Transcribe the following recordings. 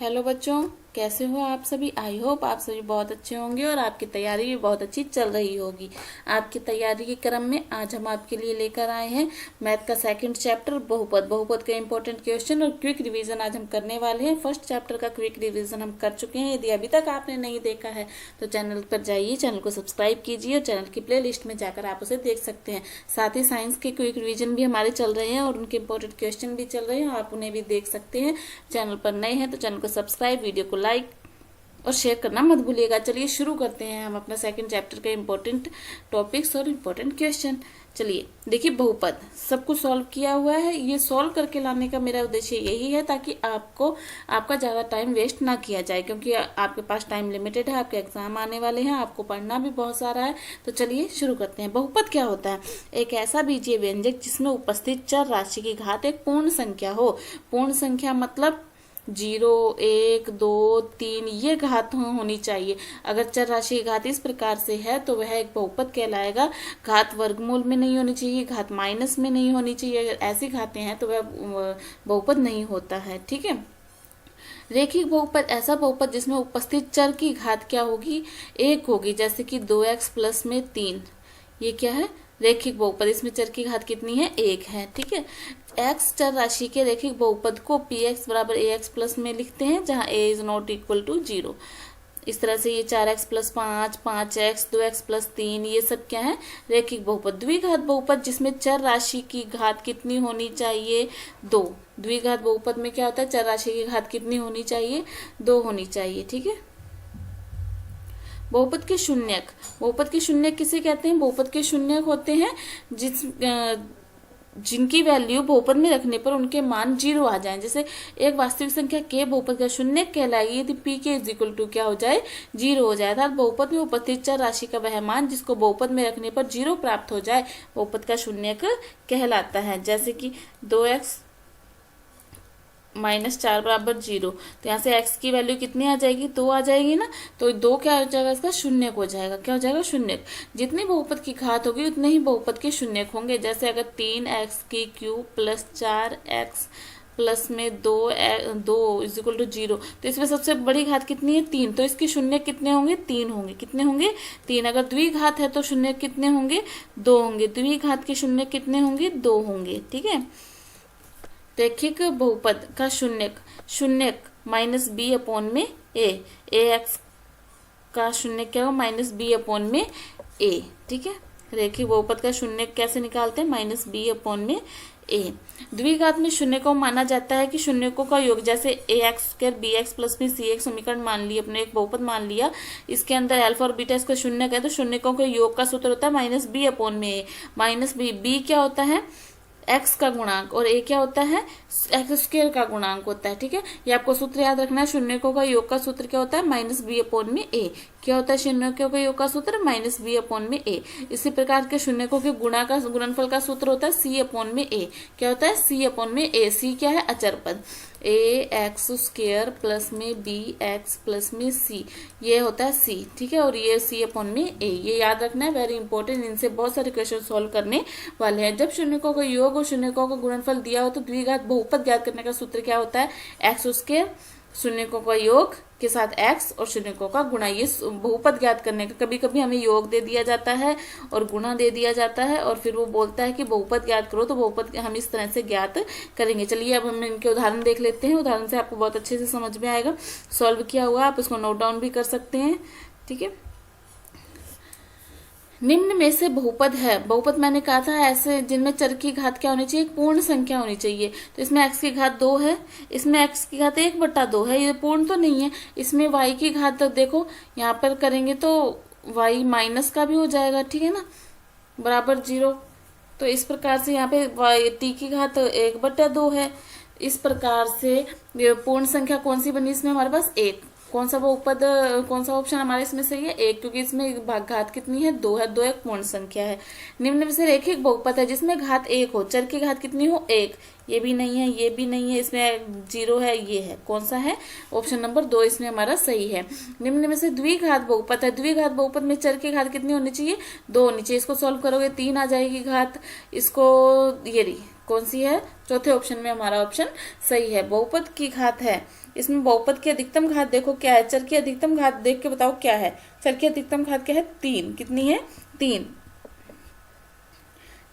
Hello बच्चों, कैसे हो आप सभी। आई होप आप सभी बहुत अच्छे होंगे और आपकी तैयारी भी बहुत अच्छी चल रही होगी। आपकी तैयारी के क्रम में आज हम आपके लिए लेकर आए हैं मैथ का सेकंड चैप्टर बहुपद। बहुपद का इंपॉर्टेंट क्वेश्चन और क्विक रिवीजन आज हम करने वाले हैं। फर्स्ट चैप्टर का क्विक रिवीजन हम कर चुके हैं। यदि अभी तक आपने नहीं देखा है तो चैनल पर जाइए, चैनल को सब्सक्राइब कीजिए और चैनल की प्ले लिस्ट में जाकर आप उसे देख सकते हैं। साथ ही साइंस के क्विक रिवीजन भी हमारे चल रहे हैं और उनके इंपॉर्टेंट क्वेश्चन भी चल रहे हैं, आप उन्हें भी देख सकते हैं। चैनल पर नए हैं तो चैनल को सब्सक्राइब, वीडियो को लाइक और शेयर करना मत भूलिएगा। चलिए शुरू करते हैं हम अपना सेकंड चैप्टर के इम्पोर्टेंट टॉपिक्स और इम्पोर्टेंट क्वेश्चन। चलिए देखिए, बहुपद सब कुछ सॉल्व किया हुआ है। ये सॉल्व करके लाने का मेरा उद्देश्य यही है ताकि आपका ज़्यादा टाइम वेस्ट ना किया जाए, क्योंकि आपके पास टाइम लिमिटेड है, आपके एग्जाम आने वाले हैं, आपको पढ़ना भी बहुत सारा है। तो चलिए शुरू करते हैं। बहुपद क्या होता है? एक ऐसा बीजीय व्यंजक जिसमें उपस्थित चर राशि की घात एक पूर्ण संख्या हो। पूर्ण संख्या मतलब 0, 1, 2, 3 ये घात होनी चाहिए। अगर चर राशि की घात इस प्रकार से है तो वह एक बहुपद कहलाएगा। घात वर्गमूल में नहीं होनी चाहिए, घात माइनस में नहीं होनी चाहिए। अगर ऐसी घातें हैं तो वह बहुपद नहीं होता है। ठीक है। रेखिक बहुपद ऐसा बहुपद जिसमें उपस्थित चर की घात क्या होगी? 1 होगी। जैसे कि 2x प्लस में 3, ये क्या है? रेखिक बहुपद। इसमें चर की घात कितनी है? 1 है। ठीक है। x चर राशि के रेखिक बहुपद को px बराबर ax प्लस में लिखते हैं, जहां a is not equal to 0। इस तरह से ये 4x plus 5, 5x, 2x plus 3 ये सब क्या है? रेखिक बहुपद। द्विघात बहुपद जिसमें चर राशि की घात कितनी होनी चाहिए? 2। द्विघात बहुपद में क्या होता है? चर राशि की घात कितनी होनी चाहिए? 2 होनी चाहिए। ठीक है। बहुपद के शून्यक। बहुपद के शून्यक किसे कहते हैं? बहुपद के शून्यक होते हैं जिनकी वैल्यू बहुपद में रखने पर उनके मान 0 आ जाएं। जैसे एक वास्तविक संख्या के बहुपद का शून्यक कहलाएगी यदि पी के इज इक्वल टू क्या हो जाए? 0 हो जाए। अर्थात बहुपद में उपस्थित चर राशि का वह मान जिसको बहुपद में रखने पर 0 प्राप्त हो जाए बहुपद का शून्यक कहलाता है। जैसे कि 2x माइनस 4 बराबर 0, तो यहाँ से x की वैल्यू कितनी आ जाएगी? 2 आ जाएगी ना। तो 2 क्या हो जाएगा? इसका शून्यक हो जाएगा। क्या हो जाएगा? शून्यक। जितनी बहुपद की घात होगी उतने ही बहुपद के शून्यक होंगे। जैसे अगर 3x की क्यूब प्लस 4x प्लस में 2 इज इक्वल टू 0, तो इसमें सबसे बड़ी घात कितनी है? 3। तो इसके शून्यक कितने होंगे? 3 होंगे। कितने होंगे? 3। अगर द्विघात है तो शून्यक कितने होंगे? 2 होंगे। द्विघात के शून्यक कितने होंगे? 2 होंगे। ठीक है। रेखिक बहुपद का शून्यक माइनस बी अपॉन में ए एक्स का शून्यक क्या होगा? माइनस बी अपॉन में ए। ठीक है। रेखिक बहुपद का शून्यक कैसे निकालते हैं? माइनस बी अपॉन में ए। द्विघात में शून्यकों माना जाता है कि शून्यकों का योग, जैसे A X square B X plus में सी एक्स समीकरण मान लिया, अपने एक बहुपद मान लिया, इसके अंदर अल्फा और बीटा इसका शून्यक है, तो शून्यकों के योग का सूत्र होता है माइनस बी अपॉन में ए। माइनस बी क्या होता है? x का गुणांक और a क्या होता है? एक्स स्क्वायर का गुणांक होता है। ठीक है। ये आपको सूत्र याद रखना है। शून्यकों का योग का सूत्र क्या होता है? माइनस बी अपॉन में a। क्या होता है शून्यकों का योग का सूत्र? माइनस बी अपॉन में a। इसी प्रकार के शून्यकों के गुणनफल का सूत्र होता है c अपॉन में a। क्या होता है? c अपॉन में a। c क्या है? अचर पद। a एक्स स्क्वायर प्लस में बी एक्स प्लस में c, ये होता है c। ठीक है। और ये c अपॉन में a, ये याद रखना है, वेरी इंपॉर्टेंट। इनसे बहुत सारे क्वेश्चन सॉल्व करने वाले हैं। जब शून्यकों का योग और शून्यकों का गुणनफल दिया हो तो द्विघात बहुपद ज्ञात करने का सूत्र क्या होता है? एक्स स्क्वायर शून्यकों का योग के साथ x और शून्यकों का गुणा। ये बहुपद ज्ञात करने का, कभी कभी हमें योग दे दिया जाता है और गुणा दे दिया जाता है और फिर वो बोलता है कि बहुपद ज्ञात करो, तो बहुपद हम इस तरह से ज्ञात करेंगे। चलिए अब हम इनके उदाहरण देख लेते हैं। उदाहरण से आपको बहुत अच्छे से समझ में आएगा। सॉल्व किया हुआ आप उसको नोट डाउन भी कर सकते हैं। ठीक है। निम्न में से बहुपद है। बहुपद मैंने कहा था ऐसे जिनमें चर की घात क्या होनी चाहिए? पूर्ण संख्या होनी चाहिए। तो इसमें x की घात 2 है, इसमें x की घात 1/2 है, ये पूर्ण तो नहीं है। इसमें y की घात तो देखो यहाँ पर करेंगे तो y माइनस का भी हो जाएगा। ठीक है ना, बराबर 0। तो इस प्रकार से यहाँ पे t की घात 1/2 है। इस प्रकार से पूर्ण संख्या कौन सी बनी? इसमें हमारे पास 1। कौन सा बहुपद, कौन सा ऑप्शन हमारे इसमें सही है? 1, क्योंकि इसमें घात कितनी है? 2 है। 2 एक पूर्ण संख्या है। निम्न में से रेखिक बहुपद है जिसमें घात 1 हो, चर की घात कितनी हो? 1। ये भी नहीं है, ये भी नहीं है, इसमें 0 है, ये है। कौन सा है? ऑप्शन नंबर 2 इसमें हमारा सही है। निम्न में से द्विघात बहुपद है। द्विघात बहुपद में चर की घात कितनी होनी चाहिए? 2 होनी चाहिए। इसको सॉल्व करोगे 3 आ जाएगी घात। इसको ये रही कौन सी है? चौथे ऑप्शन में हमारा ऑप्शन सही है, बहुपद की घात है। इसमें बहुपद की अधिकतम घात देखो क्या है, चर की अधिकतम घात देख के बताओ क्या है। चर की अधिकतम घात क्या है? 3। कितनी है? 3।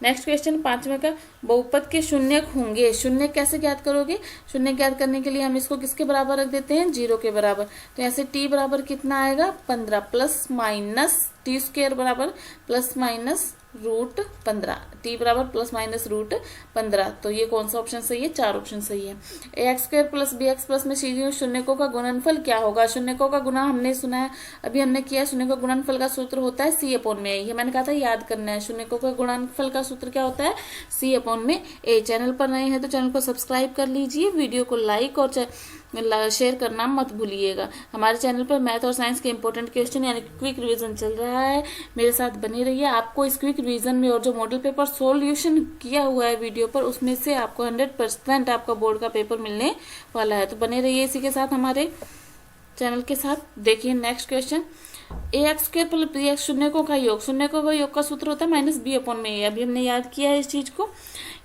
नेक्स्ट क्वेश्चन 5वें का, बहुपद के शून्यक होंगे। शून्य कैसे ज्ञात करोगे? शून्य ज्ञात करने के लिए हम इसको किसके बराबर रख देते हैं? 0 के बराबर। तो यहाँ से t बराबर कितना आएगा? 15 प्लस माइनस टी स्क्वायर बराबर प्लस माइनस रूट 15। t बराबर प्लस माइनस रूट 15। तो ये कौन सा ऑप्शन सही है? 4 ऑप्शन सही है। ax square plus B X plus में शून्यकों का गुणनफल क्या होगा? शून्यकों का गुणा हमने सुना है, अभी हमने किया। शून्य का गुणनफल का सूत्र होता है c/a। ये मैंने कहा था याद करना है। शून्यकों का गुणनफल का सूत्र क्या होता है? c/a। चैनल पर नए हैं तो चैनल को सब्सक्राइब कर लीजिए, वीडियो को लाइक और शेयर करना मत भूलिएगा। हमारे चैनल पर मैथ और साइंस के इंपॉर्टेंट क्वेश्चन यानी क्विक रिवीजन चल रहा है, मेरे साथ बने रहिए। आपको इस क्विक रिवीजन में और जो मॉडल पेपर सॉल्यूशन किया हुआ है वीडियो पर, उसमें से आपको 100% आपका बोर्ड का पेपर मिलने वाला है। तो बने रहिए इसी के साथ, हमारे चैनल के साथ। देखिए next question, ax square plus B X शून्यकों का योग। शून्यकों का योग का सूत्र होता है माइनस b/a। अभी हमने याद किया है इस चीज को।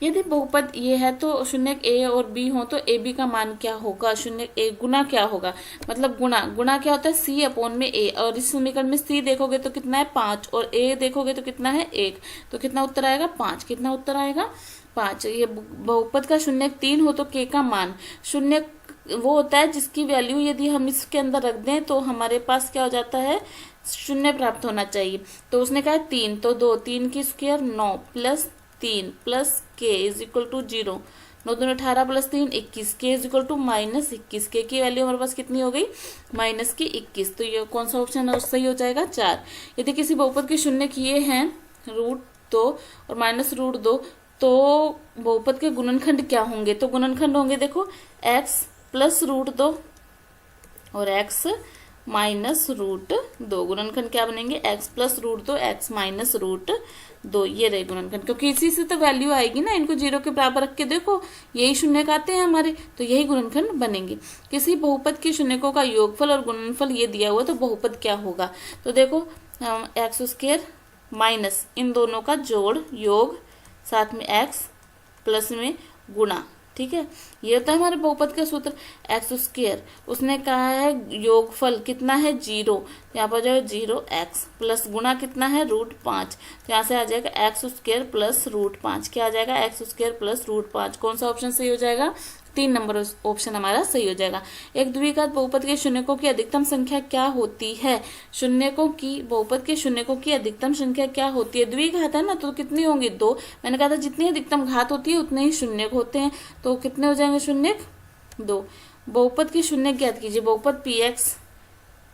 यदि बहुपद ये है तो शून्यक a और b हो तो ab का मान क्या होगा? शून्यक a गुना क्या होगा? मतलब गुना क्या होता है? c/a। और इस समीकरण में c देखोगे तो कितना है? 5 और a देखोगे तो कितना है? 1। तो कितना उत्तर आएगा? 5। कितना उत्तर आएगा? 5। ये बहुपद का शून्यक 3 हो तो k का मान, शून्यक वो होता है जिसकी वैल्यू यदि हम इसके अंदर रख दें तो हमारे पास क्या हो जाता है? शून्य प्राप्त होना चाहिए। तो उसने कहा 3 तो 2, 3 की square 9 plus 3 plus k is equal to 0। 9 दूनी 18 plus 3 21, k is equal to minus 21। k की वैल्यू हमारे पास कितनी हो गई? माइनस की 21। तो ये कौन सा ऑप्शन सही हो जाएगा? 4। यदि किसी बहुपद के शून्य किए हैं √2 और माइनस √2 तो बहुपद के गुणनखंड क्या होंगे? तो गुणनखंड होंगे देखो x प्लस √2 और x माइनस √2। गुणनखंड क्या बनेंगे? x plus √2 x minus √2। ये रहे गुणनखंड, क्योंकि इसी से तो वैल्यू आएगी ना। इनको 0 के बराबर रख के देखो, यही शून्यक आते हैं हमारे, तो यही गुणनखंड बनेंगे। किसी बहुपद के शून्यकों का योगफल और गुणनफल ये दिया हुआ तो बहुपद क्या होगा? तो देखो एक्स स्क्वायर माइनस इन दोनों का जोड़ योग, साथ में x प्लस में गुणा। ठीक है, ये होता है हमारे बहुपद का सूत्र। एक्स स्क्वायर उसने कहा है योगफल कितना है? 0। तो यहाँ पर जो है 0x प्लस गुणा कितना है? √5। तो यहाँ से आ जाएगा एक्स स्क्वायर प्लस √5। क्या आ जाएगा? X square plus √5। कौन सा ऑप्शन सही हो जाएगा? 3 नंबर ऑप्शन हमारा सही हो जाएगा। एक द्विघात बहुपद के शून्यकों की अधिकतम संख्या क्या होती है? बहुपद के शून्यकों की अधिकतम संख्या क्या होती है? द्विघात है ना, तो कितनी होंगी? 2। मैंने कहा था जितनी अधिकतम घात होती है उतने ही शून्यक होते हैं। तो कितने हो जाएंगे शून्यक? 2। बहुपद के शून्यक ज्ञात कीजिए। बहुपद px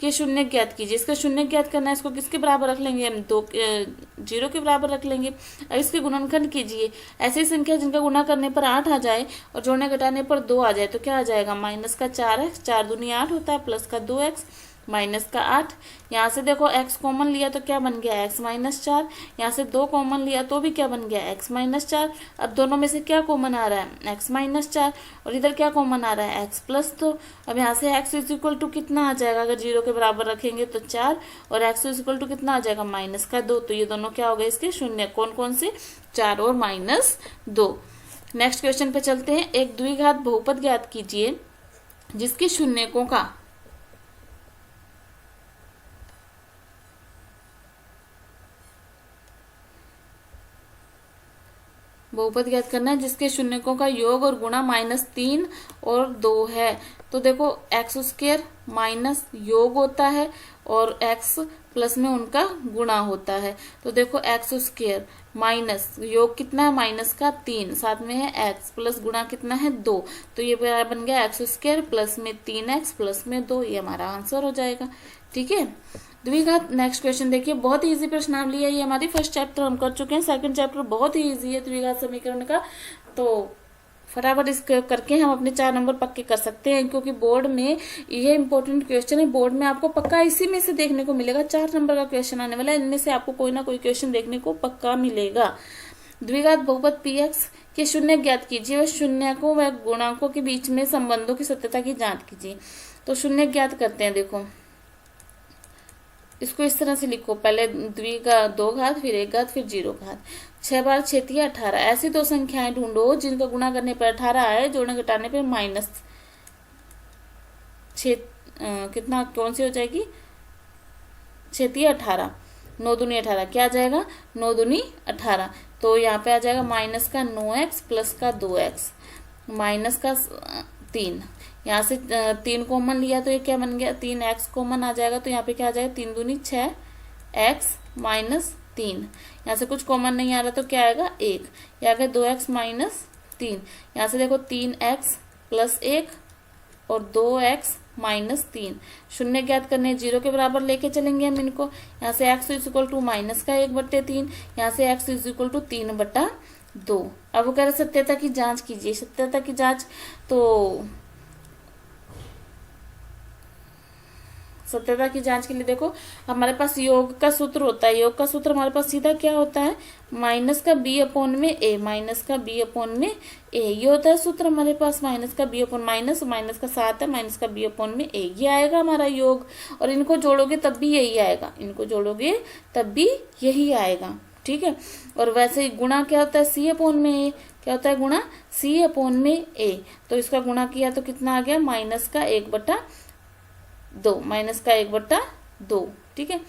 के शून्य ज्ञात कीजिए। इसका शून्य ज्ञात करना है, इसको किसके बराबर रख लेंगे? हम 0 के बराबर रख लेंगे। अब इसके गुणनखंड कीजिए। ऐसी संख्या जिनका गुणा करने पर 8 आ जाए और जोड़ने घटाने पर 2 आ जाए तो क्या आ जाएगा? माइनस का 4x, 4 दूनी 8 होता है, प्लस का 2x माइनस का 8। यहाँ से देखो x कॉमन लिया तो क्या बन गया? x minus 4। यहाँ से 2 कॉमन लिया तो भी क्या बन गया? x minus 4। अब दोनों में से क्या कॉमन आ रहा है? x minus 4। और इधर क्या कॉमन आ रहा है? x plus 2। अब यहाँ से x इज इक्वल टू कितना आ जाएगा? अगर 0 के बराबर रखेंगे तो 4 और x इज इक्वल टू कितना आ जाएगा? माइनस का 2। तो ये दोनों क्या हो गए इसके? शून्य। कौन कौन से? 4 और -2। नेक्स्ट क्वेश्चन पे चलते हैं। एक द्विघात बहुपद ज्ञात कीजिए जिसके शून्यकों का बहुपद ज्ञात करना है जिसके शून्यकों का योग और गुणा -3 और 2 है। तो देखो एक्स स्क्वायर माइनस योग होता है और x प्लस में उनका गुणा होता है। तो देखो एक्स स्क्वायर माइनस योग कितना है? माइनस का 3, साथ में है x प्लस गुणा कितना है? 2। तो ये बन गया एक्स स्क्वायर प्लस में 3x प्लस में 2। ये हमारा आंसर हो जाएगा। ठीक है, द्विघात। नेक्स्ट क्वेश्चन देखिए, बहुत ही इजी प्रश्नावली है ये हमारी। फर्स्ट चैप्टर हम कर चुके हैं, सेकंड चैप्टर बहुत ही इजी है द्विघात समीकरण का। तो फटाफट इसको करके हम अपने 4 नंबर पक्के कर सकते हैं, क्योंकि बोर्ड में ये इंपॉर्टेंट क्वेश्चन है। बोर्ड में आपको पक्का इसी में से देखने को मिलेगा। 4 नंबर का क्वेश्चन आने वाला है, इनमें से आपको कोई ना कोई क्वेश्चन देखने को पक्का मिलेगा। द्विघात बहुपद px के शून्य ज्ञात कीजिए व शून्यकों व गुणांकों के बीच में संबंधों की सत्यता की जांच कीजिए। तो शून्य ज्ञात करते हैं। देखो इसको इस तरह से लिखो, पहले द्विघात 2 घात, फिर 1 घात, फिर 0 घात। 6 बार 6 तिया 18। ऐसी दो संख्याएं ढूंढो जिनका गुणा करने पर 18 आए, जोड़ने घटाने पर -6 कितना कौन सी हो जाएगी, 6 तिया 18, 9 दूनी 18, क्या आ जाएगा 9 दूनी 18। तो यहाँ पे आ जाएगा माइनस का 9x प्लस का 2x माइनस का 3। यहाँ से 3 कॉमन लिया तो ये क्या बन गया, 3x कॉमन आ जाएगा, तो यहाँ पे क्या आ जाएगा 3 दूनी 6x माइनस 3। यहाँ से कुछ कॉमन नहीं आ रहा तो क्या आएगा 1, ये आ गया 2x माइनस 3। यहाँ से देखो 3x प्लस 1 और 2x माइनस 3, शून्य ज्ञात करने 0 के बराबर लेके चलेंगे हम इनको। यहाँ से x is equal to minus का 1/3, यहाँ से x इज इक्वल टू 3/2। अब वो कह रहे सत्यता की जांच कीजिए। सत्यता की जांच, तो सत्यता की जांच के लिए देखो हमारे पास योग का सूत्र होता है। योग का सूत्र हमारे पास सीधा क्या होता है, माइनस का b अपॉन में a, माइनस का b अपॉन में a, ये होता है सूत्र हमारे पास। माइनस का b अपॉन माइनस का 7 है, माइनस का b अपॉन में a, ये आएगा हमारा योग। और इनको जोड़ोगे तब भी यही आएगा, इनको जोड़ोगे तब भी यही आएगा, ठीक है। और वैसे ही गुणा क्या होता है, c अपॉन में a, क्या होता है गुणा, c अपॉन में a। तो इसका गुणा किया तो कितना आ गया, माइनस का 1/2, माइनस का 1/2, ठीक है।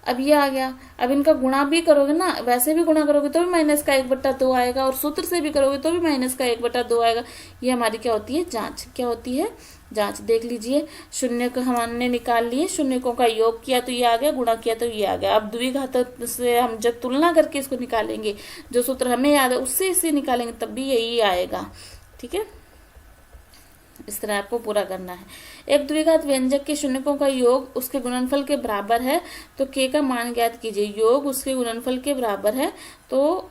अब ये आ गया। अब इनका गुणा भी करोगे ना, वैसे भी गुणा करोगे तो भी माइनस का 1/2 आएगा, और सूत्र से भी करोगे तो भी माइनस का 1/2 आएगा। ये हमारी क्या होती है, जांच। क्या होती है, जांच। देख लीजिए, शून्य को हमने निकाल लिए, शून्यकों का योग किया तो ये आ गया, गुणा किया तो ये आ गया। अब द्विघात से हम जब तुलना करके इसको निकालेंगे, जो सूत्र हमें याद है उससे इसे निकालेंगे तब भी यही आएगा, ठीक है। इस तरह आपको पूरा करना है। एक द्विघात व्यंजक के शून्यकों का योग उसके गुणनफल के बराबर है तो k का मान ज्ञात कीजिए। योग उसके गुणनफल के बराबर है तो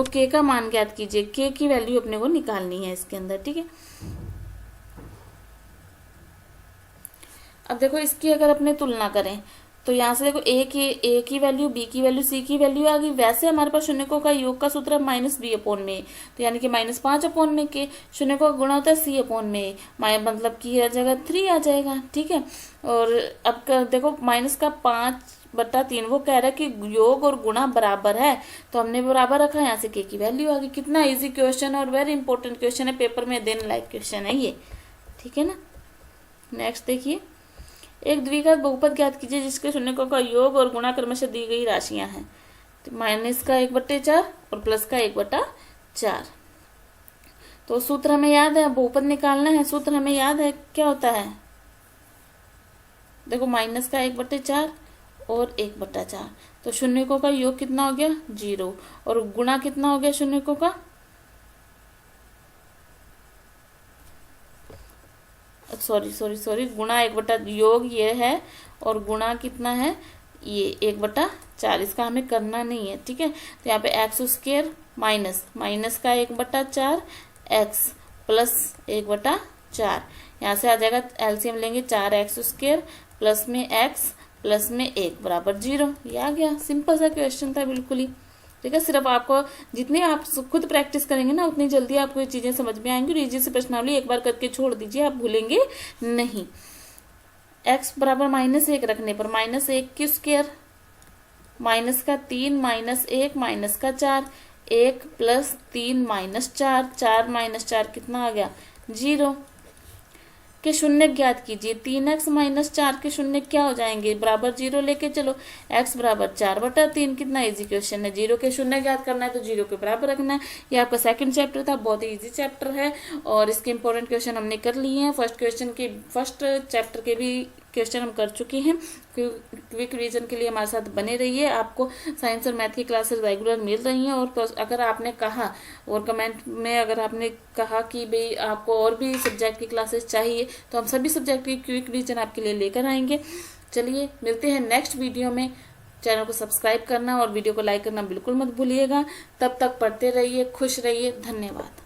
k का मान ज्ञात कीजिए। k की वैल्यू अपने को निकालनी है इसके अंदर, ठीक है। अब देखो इसकी अगर अपने तुलना करें तो यहाँ से देखो a की वैल्यू, b की वैल्यू, c की वैल्यू आ गई। वैसे हमारे पास शून्यकों का योग का सूत्र माइनस b अपॉन में, तो यानी कि -5 अपॉन में के। शून्यकों का गुणा होता है c अपॉन में, मतलब की आ जाएगा 3 आ जाएगा, ठीक है। और अब देखो माइनस का 5/3, वो कह रहा है कि योग और गुणा बराबर है तो हमने बराबर रखा, यहाँ से k की वैल्यू आ गई। कितना ईजी क्वेश्चन और वेरी इंपॉर्टेंट क्वेश्चन है, पेपर में देने लायक क्वेश्चन है ये, ठीक है ना। नेक्स्ट देखिए, एक द्विघात बहुपद ज्ञात कीजिए जिसके शून्यकों का योग और गुणा क्रमशः दी गई राशियां हैं। तो माइनस का 1/4 और प्लस का 1/4। तो सूत्र हमें याद है, बहुपद निकालना है, सूत्र हमें याद है, क्या होता है, देखो माइनस का 1/4 और 1/4। तो शून्यकों का योग कितना हो गया, 0, और गुणा कितना हो गया शून्यकों का, सॉरी गुणा 1/, योग ये है और गुणा कितना है, ये 1/4। इसका हमें करना नहीं है, ठीक है। तो यहाँ पे x² माइनस का 1/4 x प्लस 1/4। यहाँ से आ जाएगा, एलसीएम लेंगे 4x² प्लस में x प्लस में 1 बराबर 0। ये आ गया, सिंपल सा क्वेश्चन था बिल्कुल ही, ठीक है। सिर्फ आपको जितनी आप खुद प्रैक्टिस करेंगे ना उतनी जल्दी आपको ये चीजें समझ में आएंगी। और इजी से प्रश्नावली एक बार करके छोड़ दीजिए, आप भूलेंगे नहीं। x बराबर -1 रखने पर -1 की स्क्वायर, माइनस का 3 -1 माइनस का 4, 1 प्लस 3 -4, 4 - 4 कितना आ गया, 0। के शून्य ज्ञात कीजिए। 3x - 4 के शून्य क्या हो जाएंगे, बराबर 0 लेके चलो। x बराबर 4/3, कितना इजी क्वेश्चन है। 0 के शून्य ज्ञात करना है तो 0 के बराबर रखना है। ये आपका सेकंड चैप्टर था, बहुत ही इजी चैप्टर है और इसके इंपॉर्टेंट क्वेश्चन हमने कर लिए हैं। फर्स्ट चैप्टर के भी क्वेश्चन हम कर चुके हैं। क्विक रिवीजन के लिए हमारे साथ बने रहिए। आपको साइंस और मैथ की क्लासेस रेगुलर मिल रही हैं। और अगर आपने कहा और कमेंट में अगर आपने कहा कि भाई आपको और भी सब्जेक्ट की क्लासेस चाहिए तो हम सभी सब्जेक्ट की क्विक रिवीजन आपके लिए लेकर आएंगे। चलिए मिलते हैं नेक्स्ट वीडियो में। चैनल को सब्सक्राइब करना और वीडियो को लाइक करना बिल्कुल मत भूलिएगा। तब तक पढ़ते रहिए, खुश रहिए। धन्यवाद।